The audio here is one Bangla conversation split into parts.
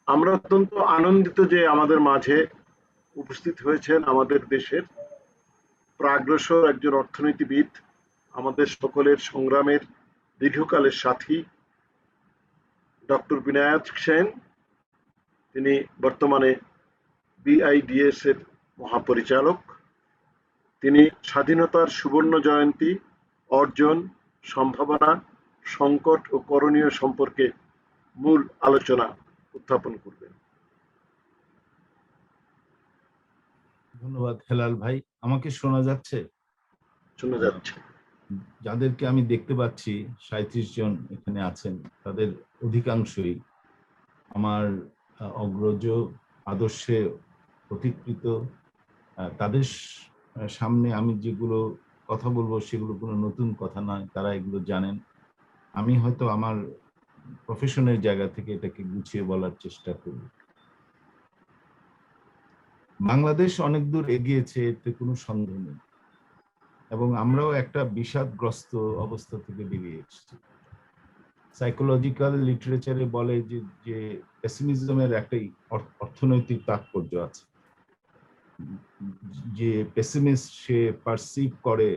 আমরা অত্যন্ত আনন্দিত যে আমাদের মাঝে উপস্থিত হয়েছেন আমাদের দেশের প্রাগ্রসর একজন অর্থনীতিবিদ, আমাদের সকলের সংগ্রামের দীর্ঘকালের সাথী ডক্টর বিনায়ক সেন। তিনি বর্তমানে বিআইডিএস এর মহাপরিচালক। তিনি স্বাধীনতার সুবর্ণ জয়ন্তী, অর্জন, সম্ভাবনা, সংকট ও করণীয় সম্পর্কে মূল আলোচনা উত্থাপন করবেন। ধন্যবাদ হেলাল ভাই। আমাকে শোনা যাচ্ছে? শোনা যাচ্ছে। যাদেরকে আমি দেখতে পাচ্ছি 37 জন এখানে আছেন, তাদের অধিকাংশই আমার অগ্রজ, আদর্শে প্রতিকৃত। তাদের সামনে আমি যেগুলো কথা বলবো সেগুলো কোনো নতুন কথা নয়, তারা এগুলো জানেন। আমি হয়তো আমার প্রফেশনের জায়গা থেকে এটাকে গুছিয়ে বলার চেষ্টা করি। বাংলাদেশ অনেক দূর এগিয়েছে, এতে কোনো সন্দেহ নেই, এবং আমরাও একটা বিষাদগ্রস্ত অবস্থা থেকে বেরিয়ে এসেছি। সাইকোলজিক্যাল লিটারেচারে বলে যে পেসিমিজমের একটাই অর্থনৈতিক তাৎপর্য আছে। যে পেসিমিস্ট, সে পারসিভ করে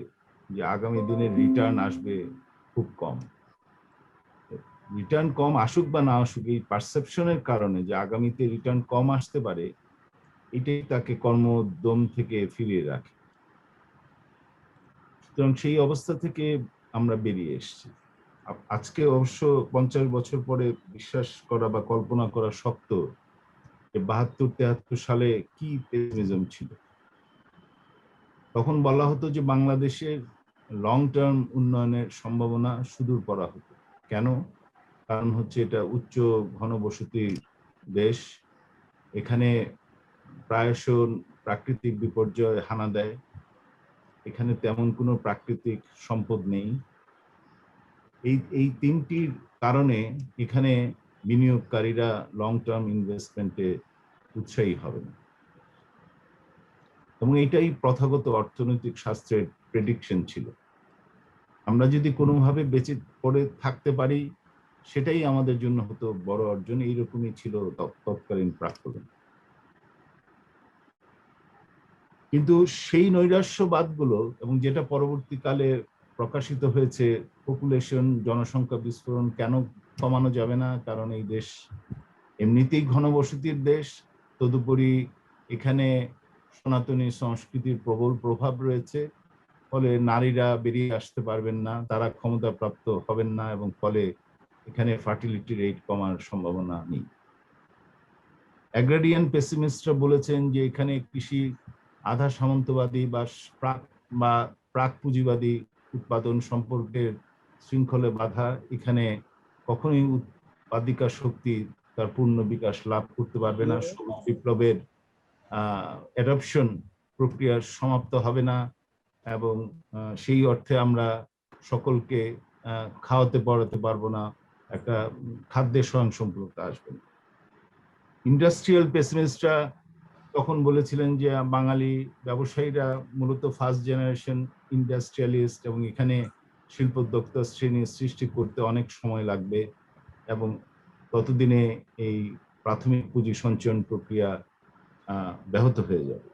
যে আগামী দিনে রিটার্ন আসবে খুব কম। রিটার্ন কম আসুক বা না আসুক, এই পারসেপশনের কারণে যে আগামীতে রিটার্ন কম আসতে পারে, এটাই তাকে কর্মোদ্যম থেকে ফিরিয়ে রাখে। সুতরাং সেই অবস্থা থেকে আমরা বেরিয়ে এসেছি। আজকে অবশ্য 50 বছর পরে বিশ্বাস করা বা কল্পনা করা শক্ত যে 72-73 সালে কি পেসিমিজম ছিল। তখন বলা হতো যে বাংলাদেশের লং টার্ম উন্নয়নের সম্ভাবনা সুদূর করা হতো। কেন? কারণ হচ্ছে এটা উচ্চ ঘনবসতি দেশ, এখানে প্রায়শ প্রাকৃতিক বিপর্যয় হানা দেয়, এখানে তেমন কোনো প্রাকৃতিক সম্পদ নেই। এই তিনটির কারণে এখানে বিনিয়োগকারীরা লং টার্ম ইনভেস্টমেন্টে উৎসাহী হবে না, এবং এটাই প্রথাগত অর্থনৈতিক শাস্ত্রের প্রেডিকশন ছিল। আমরা যদি কোনোভাবে বেঁচে পড়ে থাকতে পারি, সেটাই আমাদের জন্য হতো বড় অর্জন। এইরকমই ছিল তৎকালীন প্রাক্কলন। কিন্তু সেই নৈরাশ্যবাদগুলো, এবং যেটা পরবর্তীকালে প্রকাশিত হয়েছে, পপুলেশন, জনসংখ্যা বিস্ফোরণ কেন কমানো যাবে না, কারণ এই দেশ এমনিতেই ঘনবসতির দেশ, তদুপরি এখানে সনাতনী সংস্কৃতির প্রবল প্রভাব রয়েছে, ফলে নারীরা বেরিয়ে আসতে পারবেন না, তারা ক্ষমতাপ্রাপ্ত হবেন না, এবং ফলে এখানে ফার্টিলিটি রেট কমার সম্ভাবনা নেই। অ্যাগ্রারিয়ান পেসিমিস্টরা বলেছেন যে এখানে কৃষি আধা সামন্তবাদী বা প্রাক পুঁজিবাদী উৎপাদন সম্পর্কের শৃঙ্খলে বাধা, এখানে কখনোই উৎপাদিকা শক্তি তার পূর্ণ বিকাশ লাভ করতে পারবে না, সবুজ বিপ্লবের অ্যাডপশন প্রক্রিয়া সমাপ্ত হবে না, এবং সেই অর্থে আমরা সকলকে খাওয়াতে পড়াতে পারবো না, একটা খাদ্যের স্বয়ংসম্পূর্ণতা আসবে না। ইন্ডাস্ট্রিয়াল পেসিমিস্টরা তখন বলেছিলেন যে বাঙালি ব্যবসায়ীরা মূলত ফার্স্ট জেনারেশন ইন্ডাস্ট্রিয়ালিস্ট, এবং এখানে শিল্পোদ্যোক্তা শ্রেণী সৃষ্টি করতে অনেক সময় লাগবে, এবং ততদিনে এই প্রাথমিক পুঁজি সঞ্চয়ন প্রক্রিয়া ব্যাহত হয়ে যাবে।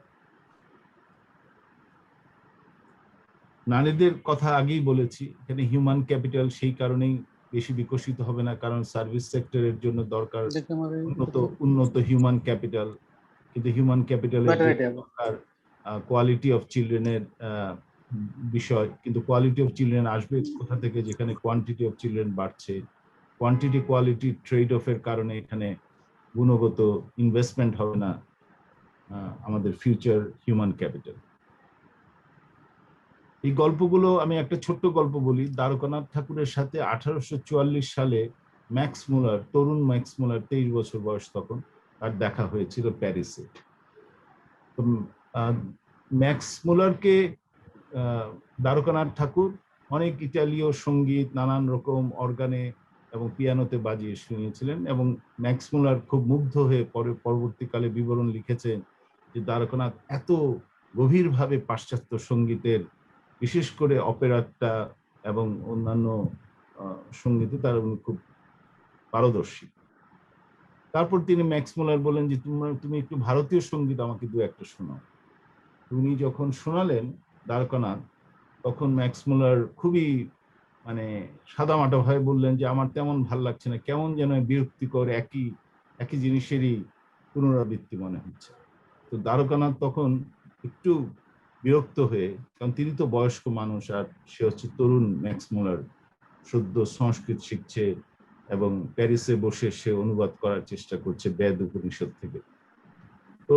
নারীদের কথা আগেই বলেছি, এখানে হিউম্যান ক্যাপিটাল সেই কারণেই বেশি বিকশিত হবে না, কারণ সার্ভিস সেক্টরের জন্য দরকার উন্নত হিউম্যান ক্যাপিটাল। কিন্তু হিউম্যান ক্যাপিটালের দরকার কোয়ালিটি অফ চিলড্রেনের বিষয়, কিন্তু কোয়ালিটি অফ চিলড্রেন আসবে কোথা থেকে, যেখানে কোয়ান্টিটি অফ চিলড্রেন বাড়ছে। কোয়ান্টিটি কোয়ালিটি ট্রেড অফের কারণে এখানে গুণগত ইনভেস্টমেন্ট হবে না আমাদের ফিউচার হিউম্যান ক্যাপিটাল। এই গল্পগুলো, আমি একটা ছোট্ট গল্প বলি। দ্বারকানাথ ঠাকুরের সাথে 1844 সালে ম্যাক্স মুলার, তরুণ ম্যাক্স মুলার, 23 বছর বয়স তখন, তার দেখা হয়েছিল প্যারিসে। ম্যাক্স মুলারকে দ্বারকানাথ ঠাকুর অনেক ইতালীয় সঙ্গীত, নানান রকম অর্গানে এবং পিয়ানোতে বাজিয়ে শুনিয়েছিলেন, এবং ম্যাক্স মুলার খুব মুগ্ধ হয়ে পরবর্তীকালে বিবরণ লিখেছেন যে দ্বারকানাথ এত গভীরভাবে পাশ্চাত্য সঙ্গীতের, বিশেষ করে অপেরাটা এবং অন্যান্য সঙ্গীতে তার উনি খুব পারদর্শী। তারপর তিনি ম্যাক্স মুলার বলেন যে তুমি একটু ভারতীয় সঙ্গীত আমাকে দু একটা শোনাও। উনি যখন শোনালেন দ্বারকানাথ, তখন ম্যাক্স মুলার খুবই মানে সাদামাটা ভাবে বললেন যে আমার তেমন ভাল লাগছে না, কেমন যেন বিরক্তিকর একই একই জিনিসেরই পুনরাবৃত্তি মনে হচ্ছে। তো দ্বারকানাথ তখন একটু বিরক্ত হয়ে, কারণ তিনি তো বয়স্ক মানুষ আর সে হচ্ছে তরুণ ম্যাক্স মুলার, সদ্য সংস্কৃত শিখছে এবং প্যারিসে বসে সে অনুবাদ করার চেষ্টা করছে বেদ উপনিষদ থেকে। তো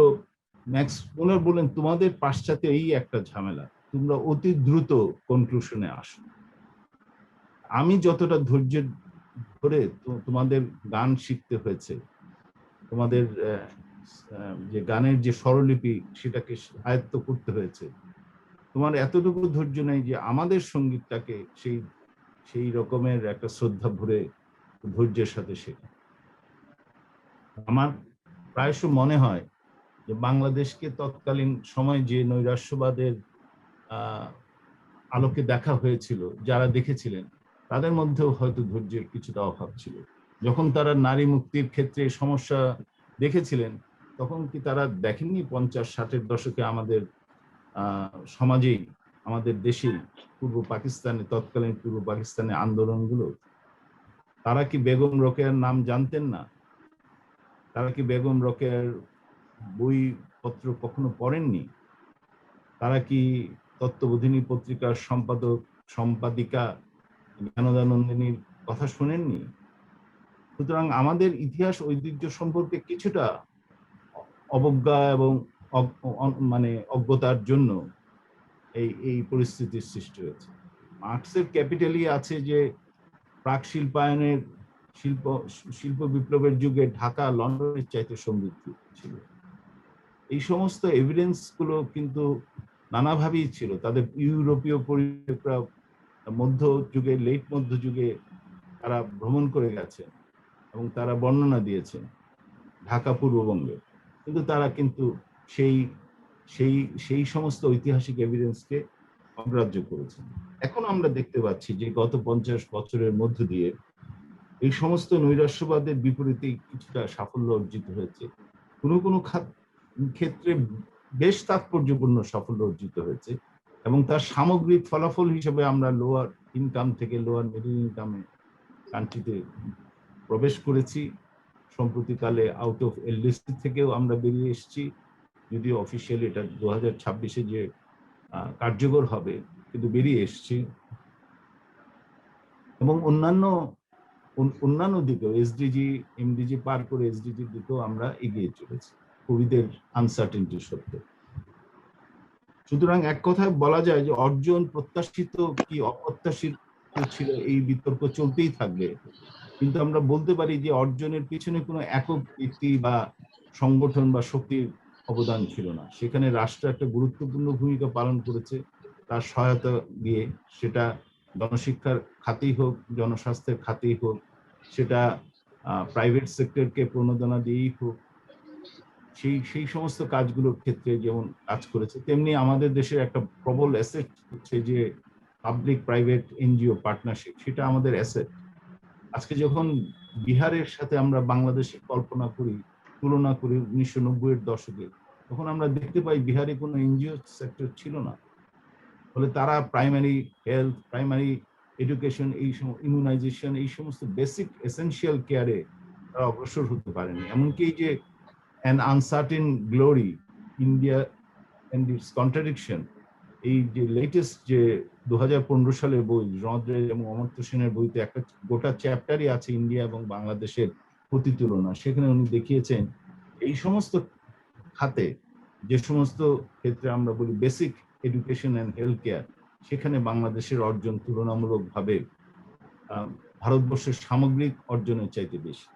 ম্যাক্স মুলার বললেন তোমাদের পাশ্চাত্যে এই একটা ঝামেলা, তোমরা অতি দ্রুত কনক্লুশনে আসো। আমি যতটা ধৈর্য ধরে তোমাদের গান শিখতে হয়েছে, তোমাদের যে গানের যে স্বরলিপি সেটাকে আয়ত্ত করতে হয়েছে, তোমার এতটুকু ধৈর্য নেই যে আমাদের সঙ্গীতটাকে সেই সেই রকমের একটা শ্রদ্ধা ভরে ধৈর্যের সাথে শেখা। আমার প্রায়শ মনে হয় যে বাংলাদেশকে তৎকালীন সময় যে নৈরাশ্যবাদের আলোকে দেখা হয়েছিল, যারা দেখেছিলেন তাদের মধ্যেও হয়তো ধৈর্যের কিছুটা অভাব ছিল। যখন তারা নারী মুক্তির ক্ষেত্রে সমস্যা দেখেছিলেন, তখন কি তারা দেখেননি 50-60-এর দশকে আমাদের সমাজেই, আমাদের দেশেই, পূর্ব পাকিস্তানে, তৎকালীন পূর্ব পাকিস্তানে আন্দোলনগুলো? তারা কি বেগম রোকেয়ার নাম জানতেন না? তারা কি বেগম রোকেয়ার বইপত্র কখনো পড়েননি? তারা কি তত্ত্ববোধিনী পত্রিকার সম্পাদিকা জ্ঞানদানন্দিনীর কথা শুনেননি? সুতরাং আমাদের ইতিহাস ঐতিহ্য সম্পর্কে কিছুটা অবজ্ঞা এবং মানে অজ্ঞতার জন্য এই পরিস্থিতির সৃষ্টি হয়েছে। মার্কসের ক্যাপিটালই আছে যে প্রাক শিল্পায়নের শিল্প বিপ্লবের যুগে ঢাকা লন্ডনের চাইতে সমৃদ্ধ ছিল। এই সমস্ত এভিডেন্স গুলো কিন্তু নানাভাবেই ছিল। তাদের ইউরোপীয় পরিবেশকরা মধ্যযুগে, লেট মধ্যযুগে তারা ভ্রমণ করে গেছে এবং তারা বর্ণনা দিয়েছেন ঢাকা পূর্ববঙ্গে, কিন্তু তারা কিন্তু সেই সেই সেই সমস্ত ঐতিহাসিক এভিডেন্সকে অগ্রাহ্য করেছেন। এখন আমরা দেখতে পাচ্ছি যে গত 50 বছরের মধ্য দিয়ে এই সমস্ত নৈরাশ্যবাদের বিপরীতে কিছুটা সাফল্য অর্জিত হয়েছে। কোনো কোনো ক্ষেত্রে বেশ তাৎপর্যপূর্ণ সাফল্য অর্জিত হয়েছে এবং তার সামগ্রিক ফলাফল হিসেবে আমরা লোয়ার ইনকাম থেকে লোয়ার মিডল ইনকামে কান্ট্রিতে প্রবেশ করেছি। সম্প্রতিকালে আউট অফ এলডিসি থেকেও আমরা বেরিয়ে এসেছি, যদিও অফিসিয়ালি এটা 2026-এ যে কার্যকর হবে, কিন্তু বেরিয়ে এসেছি। এবং অন্যান্য দিকেও এসডিজি, এমডিজি পার করে এসডিজির দিকেও আমরা এগিয়ে চলেছি কোভিডের আনসার্টেনটি সত্ত্বেও। সুতরাং এক কথায় বলা যায় যে অর্জন প্রত্যাশিত কি অপ্রত্যাশিত ছিল এই বিতর্ক চলতেই থাকবে, কিন্তু আমরা বলতে পারি যে অর্জনের পিছনে কোনো একক ব্যক্তি বা সংগঠন বা শক্তির অবদান ছিল না। সেখানে রাষ্ট্র একটা গুরুত্বপূর্ণ ভূমিকা পালন করেছে তার সহায়তা দিয়ে, সেটা জনশিক্ষার খাতেই হোক, জনস্বাস্থ্যের খাতেই হোক, সেটা প্রাইভেট সেক্টরকে প্রণোদনা দিয়েই হোক, সেই সমস্ত কাজগুলোর ক্ষেত্রে যেমন কাজ করেছে। তেমনি আমাদের দেশের একটা প্রবল অ্যাসেট হচ্ছে যে পাবলিক প্রাইভেট এনজিও পার্টনারশিপ, সেটা আমাদের অ্যাসেট। আজকে যখন বিহারের সাথে আমরা বাংলাদেশের কল্পনা করি, তুলনা করি 1990-এর দশকে, তখন আমরা দেখতে পাই বিহারে কোনো এনজিও সেক্টর ছিল না। ফলে তারা প্রাইমারি হেলথ, প্রাইমারি এডুকেশন, এই ইমিউনাইজেশন, এই সমস্ত বেসিক এসেনশিয়াল কেয়ারে তারা অগ্রসর হতে পারেনি। এমনকি এই যে an uncertain glory, India and its contradiction, এই যে লেটেস্ট যে 2015 সালের বই, রদ্রে এবং অমর্ত্য সেনের বইতে একটা গোটা চ্যাপ্টারই আছে ইন্ডিয়া এবং বাংলাদেশের প্রতিতুলনা। সেখানে উনি দেখিয়েছেন এই সমস্ত খাতে, যে সমস্ত ক্ষেত্রে আমরা বলি basic education and health care, সেখানে বাংলাদেশের অর্জন তুলনামূলকভাবে ভারতবর্ষের সামগ্রিক অর্জনের চাইতে বেশি।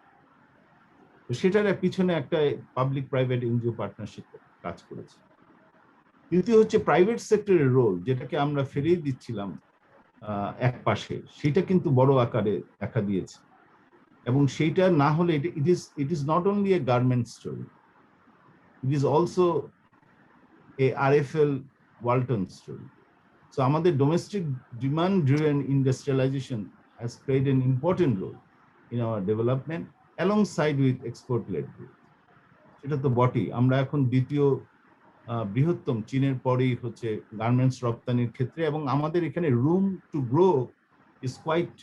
তো সেটার পিছনে একটা পাবলিক প্রাইভেট এনজিও পার্টনারশিপ কাজ করেছে। দ্বিতীয় হচ্ছে প্রাইভেট সেক্টরের রোল, যেটাকে আমরা ফেরিয়ে দিচ্ছিলাম এক পাশে, সেটা কিন্তু বড় আকারে দেখা দিয়েছে। এবং সেইটা না হলে it is not only a garment story, it is also a RFL Walton story. So আমাদের domestic demand driven industrialisation has played an important role in our development, alongside with export led growth. সেটা তো বটেই। আমরা এখন দ্বিতীয় বৃহত্তম চীনের পরেই হচ্ছে গার্মেন্টস রপ্তানির ক্ষেত্রে, এবং আমাদের এখানে room to grow is quite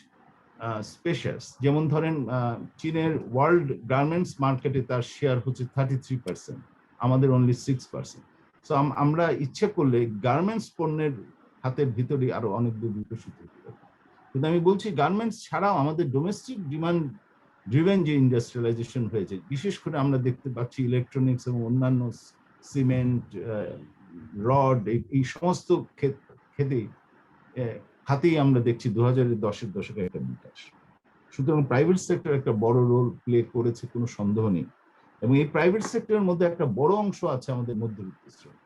spacious. যেমন ধরেন চীনের ওয়ার্ল্ড গার্মেন্টস মার্কেটে তার শেয়ার হচ্ছে 33%, আমাদের অনলি 6%। সো আমরা ইচ্ছে করলে গার্মেন্টস পণ্যের হাতের ভিতরে আরো অনেক দূর বিকশিত হতে পারে। কিন্তু আমি বলছি গার্মেন্টস ছাড়াও আমাদের ডোমেস্টিক ডিমান্ড ড্রিভেন যে ইন্ডাস্ট্রিয়ালাইজেশন হয়েছে, বিশেষ করে আমরা দেখতে পাচ্ছি ইলেকট্রনিক্স এবং অন্যান্য সিমেন্ট, রড, এই সমস্ত খাতেই আমরা দেখছি 2010-এর দশকে একটা বিকাশ। সুতরাং প্রাইভেট সেক্টর একটা বড় রোল প্লে করেছে, কোনো সন্দেহ নেই। এবং এই প্রাইভেট সেক্টরের মধ্যে একটা বড় অংশ আছে আমাদের মধ্যবিত্ত শ্রেণী।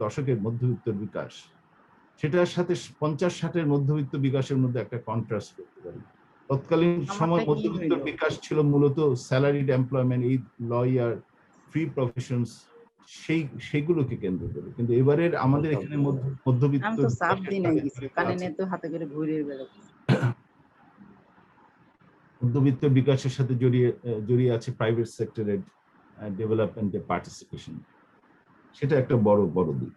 দশকের মধ্যবিত্ত বিকাশ, সেটার সাথে 50-60-এর মধ্যবিত্ত বিকাশের মধ্যে একটা কন্ট্রাস্ট করতে পারি। তৎকালীন সময় মধ্যবিত্ত বিকাশ ছিল মূলত স্যালারিড এমপ্লয়মেন্ট, এই লয়ার, ফ্রি প্রফেশনস, সেইগুলোকে কেন্দ্র করে। কিন্তু এবারের আমাদের এখানে মধ্যবিত্ত মধ্যবিত্ত বিকাশের সাথে জড়িয়ে আছে প্রাইভেট সেক্টরের ডেভেলপমেন্টের পার্টিসিপেশন। সেটা একটা বড় দিক।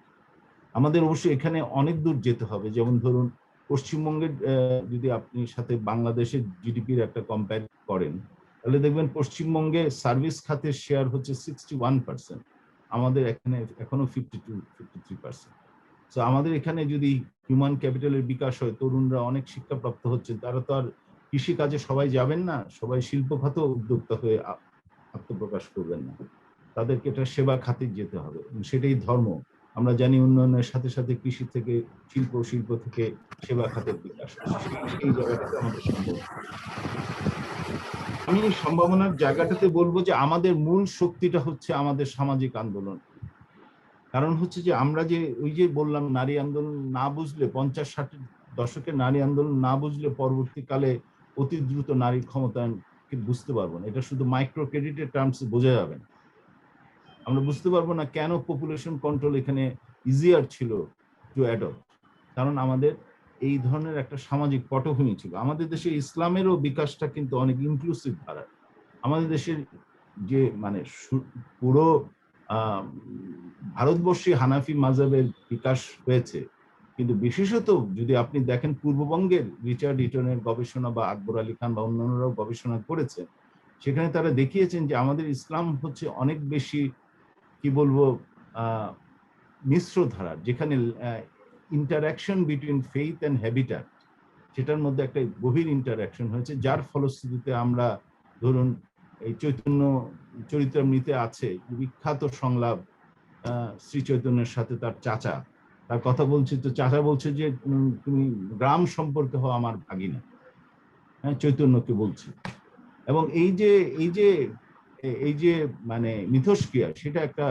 আমাদের অবশ্যই এখানে অনেক দূর যেতে হবে। যেমন ধরুন পশ্চিমবঙ্গের যদি আপনি সাথে বাংলাদেশের জিডিপির একটা কম্পেয়ার করেন, তাহলে দেখবেন পশ্চিমবঙ্গে সার্ভিস খাতের শেয়ার হচ্ছে 61%, আমাদের এখানে এখনো 52-53%। তো আমাদের এখানে যদি হিউম্যান ক্যাপিটালের বিকাশ হয়, তরুণরা অনেক শিক্ষাপ্রাপ্ত হচ্ছে, তারা তো আর কৃষি কাজে সবাই যাবেন না, সবাই শিল্প খাতেও উদ্যোক্তা হয়ে আত্মপ্রকাশ করবেন না, তাদেরকে এটা সেবা খাতে যেতে হবে। সেটাই ধর্ম। আমরা জানি উন্নয়নের সাথে সাথে কৃষি থেকে শিল্প থেকে সেবা খাতের বিকাশ, সেই জায়গাটাতে আমাদের সম্ভব। আমি সম্ভাবনার জায়গাটাতে বলবো যে আমাদের মূল শক্তিটা হচ্ছে আমাদের সামাজিক আন্দোলন। কারণ হচ্ছে যে আমরা যে ওই যে বললাম নারী আন্দোলন না বুঝলে, 50-60-এর দশকের নারী আন্দোলন না বুঝলে পরবর্তীকালে অতি দ্রুত নারী ক্ষমতায়নকে বুঝতে পারবো না। এটা শুধু মাইক্রো ক্রেডিটের টার্মসে বোঝা যাবে না। আমরা বুঝতে পারবো না কেন পপুলেশন কন্ট্রোল এখানে ইজিয়ার ছিল টু অ্যাডপ্ট। কারণ আমাদের এই ধরনের একটা সামাজিক পটভূমি ছিল। আমাদের দেশে ইসলামেরও বিকাশটা কিন্তু অনেক ইনক্লুসিভ ধারা। আমাদের দেশের যে মানে পুরো ভারতবর্ষে হানাফি মাযহাবের বিকাশ হয়েছে, কিন্তু বিশেষত যদি আপনি দেখেন পূর্ববঙ্গের রিচার্ড ইটনের গবেষণা বা আকবর আলী খান বা অন্যান্যরাও গবেষণা করেছেন, সেখানে তারা দেখিয়েছেন যে আমাদের ইসলাম হচ্ছে অনেক বেশি কি বলবো মিশ্র ধারা, যেখানে interaction between faith and habitat, সেটার মধ্যে একটা গভীর ইন্টারাকশন হয়েছে, যার ফলশ্রুতিতে আমরা ধরুন এই চৈতন্য চরিত্রামৃতে আছে বিখ্যাত সংলাপ শ্রী চৈতন্যের সাথে তার চাচা, তার কথা বলছি, তো চাচা বলছে যে তুমি গ্রাম সম্পর্কে হও আমার ভাগিনা, হ্যাঁ, চৈতন্যকে বলছে। এবং এই যে মানে মিথস্ক্রিয়া, সেটা একটা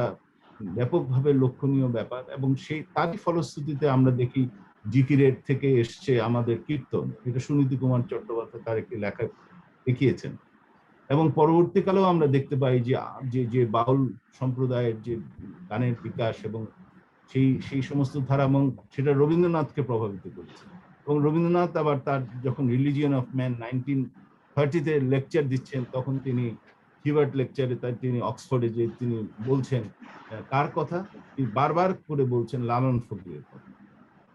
ব্যাপকভাবে লক্ষণীয় ব্যাপার। এবং সেই তারই ফলশ্রুতিতে আমরা দেখি জিকিরের থেকে এসছে আমাদের কীর্তন, এটা সুনীতি কুমার চট্টোপাধ্যায় তার একটি লেখা দেখিয়েছেন। এবং পরবর্তীকালেও আমরা দেখতে পাই যে যে বাউল সম্প্রদায়ের যে গানের বিকাশ এবং সেই সমস্ত ধারা, এবং সেটা রবীন্দ্রনাথকে প্রভাবিত করেছে। এবং রবীন্দ্রনাথ আবার তার যখন রিলিজিয়ন অফ ম্যান 1930-তে লেকচার দিচ্ছেন, তখন তিনি হিবার্ট লেকচারে তিনি অক্সফোর্ডে যে তিনি বলছেন কার কথা, তিনি বারবার করে বলছেন লালন ফকিরের কথা।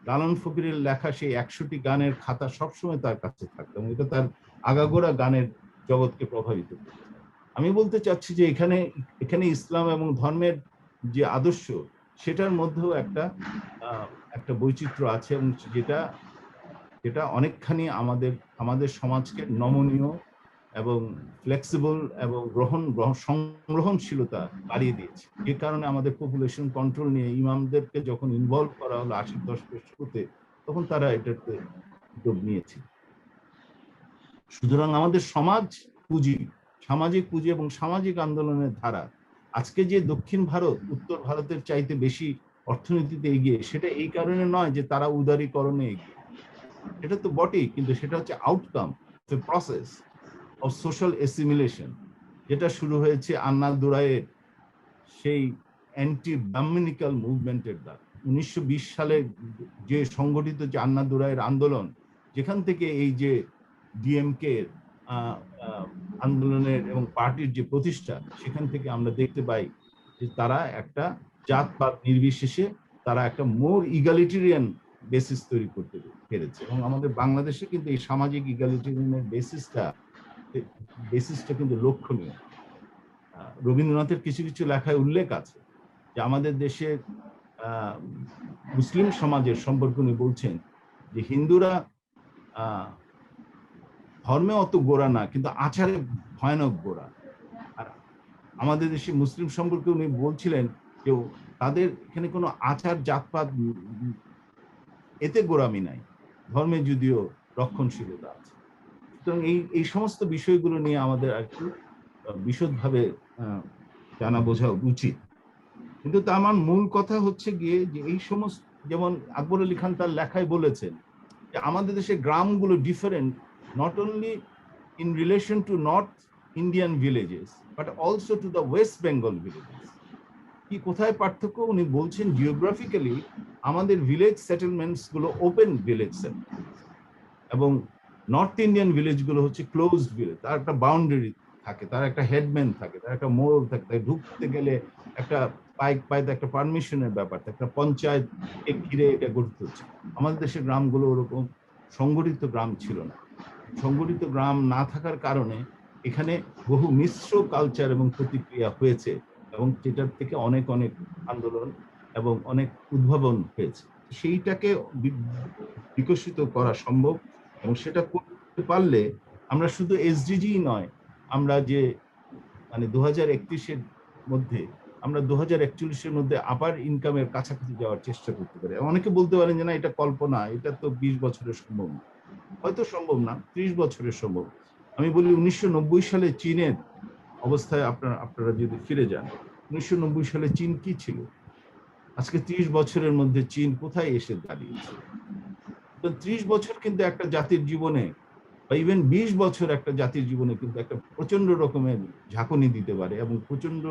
লালন ফকিরের লেখা সেই 100টি গানের খাতা সবসময় তার কাছে থাকতো, এবং এটা তার আগাগোড়া গানের জগৎকে প্রভাবিত করত। আমি বলতে চাচ্ছি যে এখানে ইসলাম এবং ধর্মের যে আদর্শ, সেটার মধ্যেও একটা বৈচিত্র্য আছে, এবং যেটা অনেকখানি আমাদের সমাজকে নমনীয় এবং ফ্লেক্সিবল এবং সংগ্রহণশীলতা বাড়িয়ে দিয়েছে। যে কারণে আমাদের পপুলেশন কন্ট্রোল নিয়ে ইমামদেরকে যখন ইনভলভ করা হলো 80-এর দশকের শুরুতে, তখন তারা এটাতে উদ্যোগ নিয়েছে। সুতরাং আমাদের সামাজিক পুঁজি এবং সামাজিক আন্দোলনের ধারা, আজকে যে দক্ষিণ ভারত উত্তর ভারতের চাইতে বেশি অর্থনীতিতে এগিয়ে, সেটা এই কারণে নয় যে তারা উদারীকরণে এগিয়ে, এটা তো বটেই, কিন্তু সেটা হচ্ছে outcome, process of social assimilation, যেটা শুরু হয়েছে আন্নাদুরাইয়ের সেই অ্যান্টি ব্রাহ্মণিক্যাল মুভমেন্টের দ্বারা। 1920 সালে যে সংগঠিত যে আন্নাদুরাইয়ের আন্দোলন, যেখান থেকে এই যে ডিএমকে আন্দোলনের এবং পার্টির যে প্রতিষ্ঠা, সেখান থেকে আমরা দেখতে পাই যে তারা একটা জাতপাত নির্বিশেষে তারা একটা মোর ইগালিটেরিয়ান বেসিস তৈরি করতে পেরেছে। এবং আমাদের বাংলাদেশে কিন্তু এই সামাজিক ইগালিটেরিয়ানের বেসিসটা কিন্তু লক্ষণীয়। রবীন্দ্রনাথের কিছু কিছু লেখায় উল্লেখ আছে যে আমাদের দেশের মুসলিম সমাজের সম্পর্কে উনি বলছেন যে হিন্দুরা ধর্মে অত গোড়া না, কিন্তু আচারে ভয়ানক গোড়া। আর আমাদের দেশে মুসলিম সম্পর্কে উনি বলছিলেন যে তাদের এখানে কোনো আচার জাতপাত এতে গোড়ামি নাই, ধর্মে যদিও রক্ষণশীলতা আছে। সুতরাং এই সমস্ত বিষয়গুলো নিয়ে আমাদের একটু বিশদভাবে জানা বোঝা উচিত। কিন্তু তা আমার মূল কথা হচ্ছে গিয়ে যে এই সমস্ত, যেমন আকবর আলী খান তার লেখায় বলেছেন যে আমাদের দেশে গ্রামগুলো different, not only in relation to north Indian villages but also to the West Bengal villages. কি কোথায় পার্থক্য উনি বলছেন, জিওগ্রাফিক্যালি আমাদের ভিলেজ সেটেলমেন্টস গুলো ওপেন ভিলেজ সেটেলমেন্ট, এবং নর্থ ইন্ডিয়ান ভিলেজ গুলো হচ্ছে ক্লোজড ভিলেজ। তার একটা বাউন্ডারি থাকে, তার একটা হেডম্যান থাকে, তার একটা মোড়ল থাকে, তাই ঢুকতে গেলে একটা পাইতে একটা পারমিশনের ব্যাপার, একটা পঞ্চায়েত ঘিরে এটা গঠিত হচ্ছে। আমাদের দেশের গ্রামগুলো ওরকম সংগঠিত গ্রাম ছিল না। সংগঠিত গ্রাম না থাকার কারণে এখানে বহু মিশ্র কালচার এবং প্রতিক্রিয়া হয়েছে, এবং যেটার থেকে অনেক অনেক আন্দোলন এবং অনেক উদ্ভাবন হয়েছে। সেইটাকে বিকশিত করা সম্ভব, এবং সেটা করতে পারলে আমরা শুধু এসডিজি নয়, আমরা যে মানে 2031-এর মধ্যে আমরা 2041-এর মধ্যে আপার ইনকামের কাছাকাছি যাওয়ার চেষ্টা করতে পারি। অনেকে বলতে পারেন যে না, এটা কল্পনা, এটা তো 20 বছরের সম্ভব না। হয়তো সম্ভব না, 30 বছরের সম্ভব। আমি বলি 1990 সালে চীনের অবস্থায় আপনারা যদি ফিরে যান, 1990 সালে চীন কি ছিল? আজকে 30 বছরের মধ্যে চীন কোথায় এসে দাঁড়িয়েছে? 30 বছর কিন্তু একটা জাতির জীবনে, বা ইভেন 20 বছর একটা জাতির জীবনে কিন্তু একটা প্রচন্ড রকমের ঝাঁকুনি দিতে পারে এবং প্রচন্ড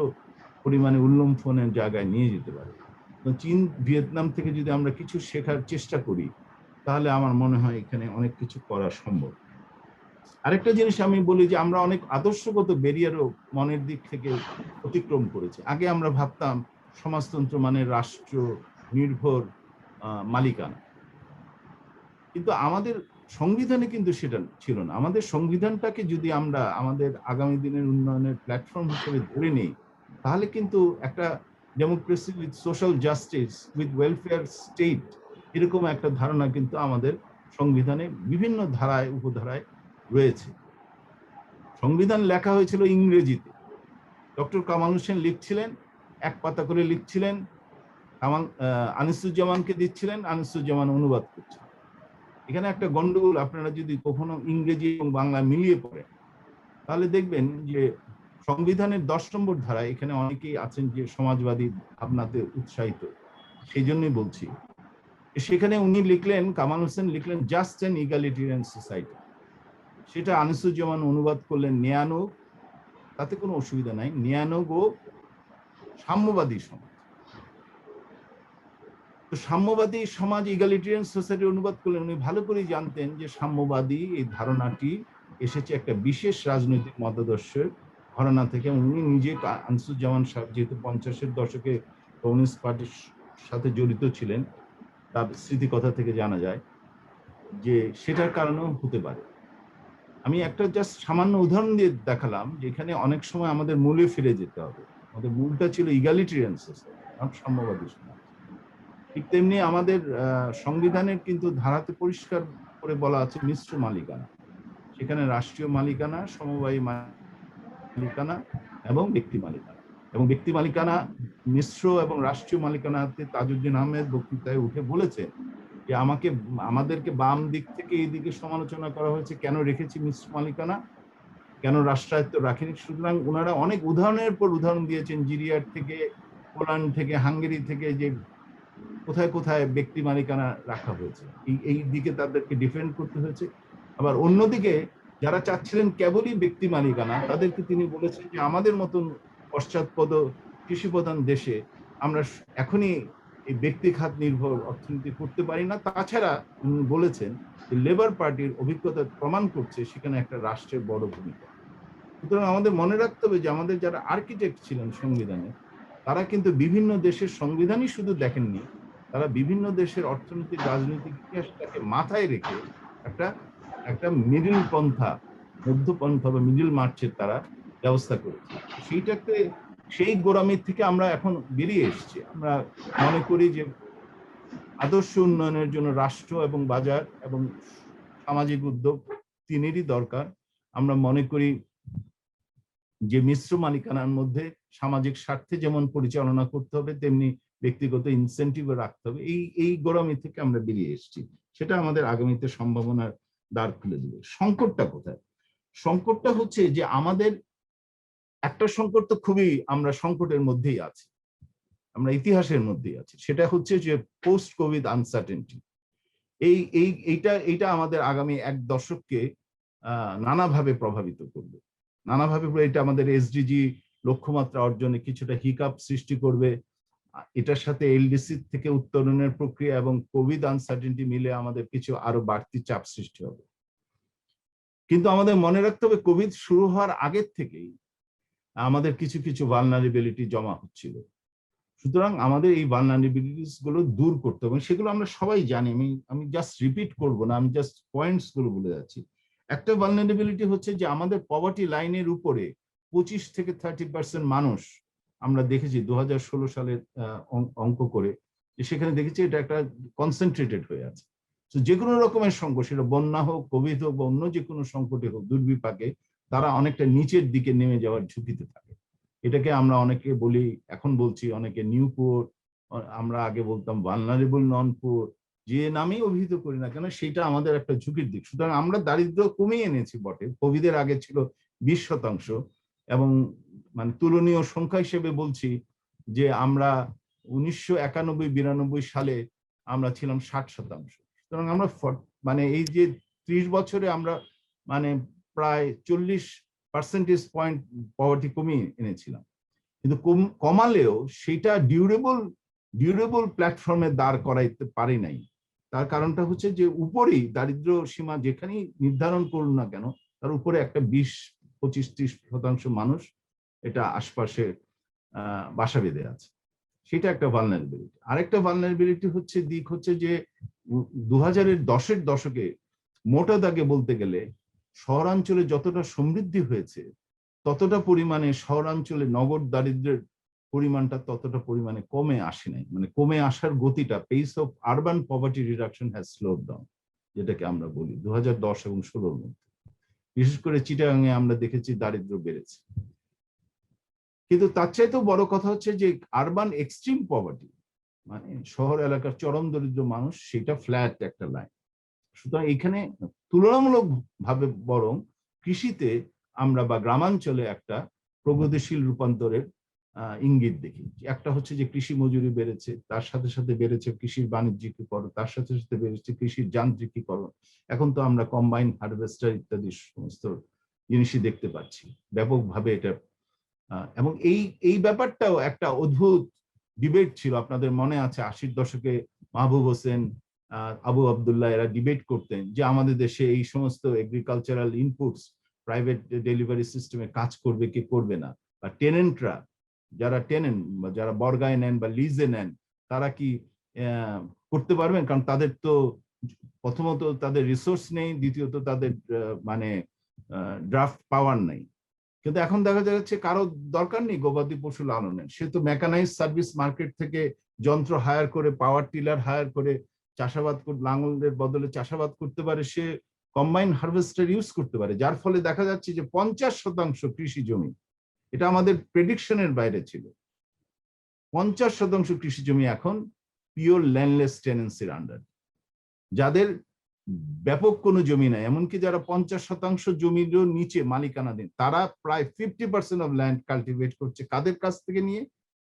পরিমাণে উল্লম্ফনের জায়গায় নিয়ে যেতে পারে। তো চীন ভিয়েতনাম থেকে যদি আমরা কিছু শেখার চেষ্টা করি, তাহলে আমার মনে হয় এখানে অনেক কিছু করা সম্ভব। আরেকটা জিনিস আমি বলি যে আমরা অনেক আদর্শগত ব্যারিয়ারও মনের দিক থেকে অতিক্রম করেছি। আগে আমরা ভাবতাম সমাজতন্ত্র মানে রাষ্ট্র নির্ভর মালিকানা, কিন্তু আমাদের সংবিধানে কিন্তু সেটা ছিল না। আমাদের সংবিধানটাকে যদি আমরা আমাদের আগামী দিনের উন্নয়নের প্ল্যাটফর্ম হিসেবে ধরে নিই, তাহলে কিন্তু একটা democracy with social justice with welfare state, এরকম একটা ধারণা কিন্তু আমাদের সংবিধানে বিভিন্ন ধারায় উপধারায় রয়েছে। সংবিধান লেখা হয়েছিল ইংরেজিতে, ডক্টর কামাল হোসেন লিখছিলেন, এক পাতা করে লিখছিলেন, আনিসুজ্জামানকে দিচ্ছিলেন, আনিসুজ্জামান অনুবাদ করছিলেন। এখানে একটা গন্ডগোল, আপনারা যদি কখনো ইংরেজি এবং বাংলা মিলিয়ে পড়েন, তাহলে দেখবেন যে সংবিধানের 10 নম্বর ধারায় এখানে অনেকেই আছেন যে সমাজবাদী ভাবনাতে উৎসাহিত, সেই জন্যই বলছি। সেখানে উনি লিখলেন, কামাল হোসেন লিখলেন জাস্ট অ্যান ইগালিটেরিয়ান সোসাইটি। সেটা আনিসুজ্জামান অনুবাদ করলেন ন্যায়ানুগ, তাতে কোনো অসুবিধা নাই, ন্যায়ানুগ ও সাম্যবাদী সমাজ। তো সাম্যবাদী সমাজ ইগালিটেরিয়ান সোসাইটি অনুবাদ করলেন। উনি ভালো করেই জানতেন যে সাম্যবাদী এই ধারণাটি এসেছে একটা বিশেষ রাজনৈতিক মতাদর্শের ঘরানা থেকে। উনি নিজে আনিসুজ্জামান সাহেব যেহেতু 50-এর দশকে কমিউনিস্ট পার্টির সাথে জড়িত ছিলেন, তার স্মৃতিকথা থেকে জানা যায় যে সেটার কারণেও হতে পারে। আমি একটা জাস্ট সামান্য উদাহরণ দিয়ে দেখালাম যে এখানে অনেক সময় আমাদের মূলে ফিরে যেতে হবে। আমাদের মূলটা ছিল ইগালিটেরিয়ান সোসাইটি, সাম্যবাদী সমাজ। ঠিক তেমনি আমাদের সংবিধানের কিন্তু ধারাতে পরিষ্কার করে বলা আছে মিশ্র মালিকানা। সেখানে রাষ্ট্রীয় মালিকানা, সমবায়ী মালিকানা এবং ব্যক্তি মালিকানা। এবং ব্যক্তি মালিকানা মিশ্র এবং রাষ্ট্রীয় মালিকানাতে তাজউদ্দিন আহমেদ বক্তৃতায় উঠে বলেছে যে আমাদেরকে বাম দিক থেকে এই দিকে সমালোচনা করা হয়েছে, কেন রেখেছি মিশ্র মালিকানা, কেন রাষ্ট্রায়ত্ত রাখেনি। সুতরাং ওনারা অনেক উদাহরণের পর উদাহরণ দিয়েছেন, জিরিয়ার থেকে, পোল্যান্ড থেকে, হাঙ্গেরি থেকে, যে কোথায় কোথায় ব্যক্তি মালিকানা রাখা হয়েছে, এই দিকে তাদেরকে ডিফেন্ড করতে হয়েছে। আবার অন্যদিকে যারা চাচ্ছিলেন কেবলই ব্যক্তি মালিকানা, তাদেরকে তিনি বলেছেন যে আমাদের মতন পশ্চাৎপদ কৃষিপ্রধান দেশে আমরা এখনই এই ব্যক্তি খাত নির্ভর অর্থনীতি করতে পারি না। তাছাড়া উনি বলেছেন যে লেবার পার্টির অভিজ্ঞতা প্রমাণ করছে সেখানে একটা রাষ্ট্রের বড় ভূমিকা। সুতরাং আমাদের মনে রাখতে হবে যে আমাদের যারা আর্কিটেক্ট ছিলেন সংবিধানে, তারা কিন্তু বিভিন্ন দেশের সংবিধানই শুধু দেখেননি, তারা বিভিন্ন দেশের অর্থনৈতিক রাজনৈতিক ইতিহাসটাকে মাথায় রেখে একটা একটা মিডল পন্থা, মধ্যপন্থা বা মিডল মার্চের তারা ব্যবস্থা করেছে। সেইটাকে, সেই গোড়ামির থেকে আমরা এখন বেরিয়ে এসেছি। আমরা মনে করি যে আদর্শ উন্নয়নের জন্য রাষ্ট্র এবং বাজার এবং সামাজিক উদ্যোগ তিনেরই দরকার। আমরা মনে করি যে মিশ্র মালিকানার মধ্যে সামাজিক স্বার্থে যেমন পরিচালনা করতে হবে, তেমনি ব্যক্তিগত ইনসেন্টিভও রাখতে হবে। এই গোড়ামি থেকে আমরা বেরিয়ে এসেছি, সেটা আমাদের আগামীতে সম্ভাবনার দ্বার খুলে দেবে। সংকটটা কোথায়? সংকটটা হচ্ছে যে আমাদের একটা সংকট তো খুবই, আমরা সংকটের মধ্যেই আছি, আমরা ইতিহাসের মধ্যেই আছি, সেটা হচ্ছে যে পোস্ট কোভিড আনসার্টেনটি। এইটা আমাদের আগামী এক দশককে নানাভাবে প্রভাবিত করবে, নানাভাবে। এটা আমাদের এসডিজি লক্ষ্যমাত্রা অর্জনে কিছুটা হিকআপ সৃষ্টি করবে। এটার সাথে এলডিসি থেকে উত্তরণের প্রক্রিয়া এবং কোভিড আনসার্টেনটি মিলে আমাদের কিছু আরো বাড়তি চাপ সৃষ্টি হবে। কিন্তু আমাদের মনে রাখতে হবে কোভিড শুরু হওয়ার আগের থেকেই আমাদের কিছু কিছু ভালনারেবিলিটি জমা হচ্ছিল। সুতরাং আমাদের এই ভালনারেবিলিটিস গুলো দূর করতে হবে, সেগুলো আমরা সবাই জানি। আমি জাস্ট রিপিট করব না, আমি জাস্ট পয়েন্টস গুলো বলে যাচ্ছি। একটা ভালনারেবিলিটি হচ্ছে যে আমাদের পভার্টি লাইনের উপরে 25 থেকে 30% মানুষ, আমরা দেখেছি 2016 সালের অঙ্ক করে, যে সেখানে দেখেছি এটা একটা কনসেন্ট্রেটেড হয়ে আছে। তো যে কোনো রকমের সংকট, সেটা বন্যা হোক, কোভিড হোক বা অন্য যে কোনো সংকটে হোক, দুর্বিপাকে তারা অনেকটা নিচের দিকে নেমে যাওয়ার ঝুঁকিতে থাকে। এটাকে আমরা অনেকে বলি, এখন বলছি অনেকে নিউ পুর, আমরা আগে বলতাম ভালনারেবল নন পুর, যে নামেই অভিহিত করি না কেন, সেটা আমাদের একটা ঝুঁকির দিক। সুতরাং আমরা দারিদ্র্য কমিয়ে এনেছি বটে, কোভিডের আগে ছিল 20% এবং মানে তুলনীয় সংখ্যা হিসেবে বলছি যে আমরা 1991-92 সালে আমরা ছিলাম 60%। সুতরাং আমরা মানে এই যে 30 বছরে আমরা মানে প্রায় 40% পয়েন্ট পভার্টি কমিয়ে এনেছিলাম। কিন্তু কমালেও সেটা ডিউরেবল প্ল্যাটফর্মে দাঁড় করাইতে পারি নাই। তার কারণটা হচ্ছে যে উপরেই দারিদ্র সীমা যেখানেই নির্ধারণ করুন না কেন, তার উপরে একটা 20-25-30% মানুষ এটা আশপাশে বাসা বেঁধে আছে। সেটা একটা ভালনারেবিলিটি। আরেকটা ভালনারেবিলিটি হচ্ছে দিক হচ্ছে যে 2010-এর দশকে মোটা দাগে বলতে গেলে শহরাঞ্চলে যতটা সমৃদ্ধি হয়েছে, ততটা পরিমাণে শহরাঞ্চলে নগর দারিদ্র্যের পরিমাণটা ততটা পরিমাণে কমে আসে নাই। মানে কমে আসার গতিটা, pace of urban poverty reduction has slowed down, যেটাকে আমরা বলি 2010 এবং 2016-র মধ্যে। বিশেষ করে চিটাগাং এ আমরা দেখেছি দারিদ্র্য বেড়েছে। কিন্তু তার চাইতেও বড় কথা হচ্ছে যে আরবান এক্সট্রিম পভার্টি, মানে শহর এলাকার চরম দরিদ্র মানুষ, সেটা ফ্ল্যাট একটা লাইন। সুতরাং এখানে তুলনামূলক ভাবে বরং কৃষিতে আমরা বা গ্রামাঞ্চলে একটা প্রগতিশীল রূপান্তরের ইঙ্গিত দেখি। একটা হচ্ছে যে কৃষি মজুরি বেড়েছে, তার সাথে সাথে বেড়েছে কৃষির বাণিজ্যিকীকরণ, তার সাথে সাথে বেড়েছে কৃষির যান্ত্রিকীকরণ। এখন তো আমরা কম্বাইন হারভেস্টার ইত্যাদি সমস্ত জিনিসই দেখতে পাচ্ছি ব্যাপকভাবে এটা। এবং এই ব্যাপারটাও একটা অদ্ভুত ডিবেট ছিল, আপনাদের মনে আছে 80-র দশকে মাহবুব হোসেন, আবু আবদুল্লাহ এরা ডিবেট করতেন যে আমাদের দেশে এই সমস্ত এগ্রিকালচারাল ইনপুটস প্রাইভেট ডেলিভারি সিস্টেমে কাজ করবে কি করবে না, বা টেনেন্টরা, যারা টেনেন্ট বা যারা বর্গায় নেন বা লিজে নেন, তারা কি করতে পারবেন? কারণ তাদের তো প্রথমত তাদের রিসোর্স নেই, দ্বিতীয়ত তাদের মানে ড্রাফট পাওয়ার নেই। কিন্তু এখন দেখা যাচ্ছে কারো দরকার নেই গবাদি পশু লালনের, সে তো মেকানাইজ সার্ভিস মার্কেট থেকে যন্ত্র হায়ার করে, পাওয়ার টিলার হায়ার করে চাষাবাদ, লাঙলের বদলে চাষাবাদ করতে পারে, সে কম্বাইন হারভেস্টার ইউজ করতে পারে। যার ফলে দেখা যাচ্ছে যে 50% কৃষি জমি, এটা আমাদের প্রেডিকশনের বাইরে ছিল, 50% কৃষি জমি এখন পিওর ল্যান্ডলেস টেনেন্সির আন্ডার, যাদের ব্যাপক কোনো জমি নাই, এমনকি যারা 50% জমিরও নিচে মালিকানাধীন, তারা প্রায় 50% অফ ল্যান্ড কাল্টিভেট করছে। কাদের কাছ থেকে নিয়ে?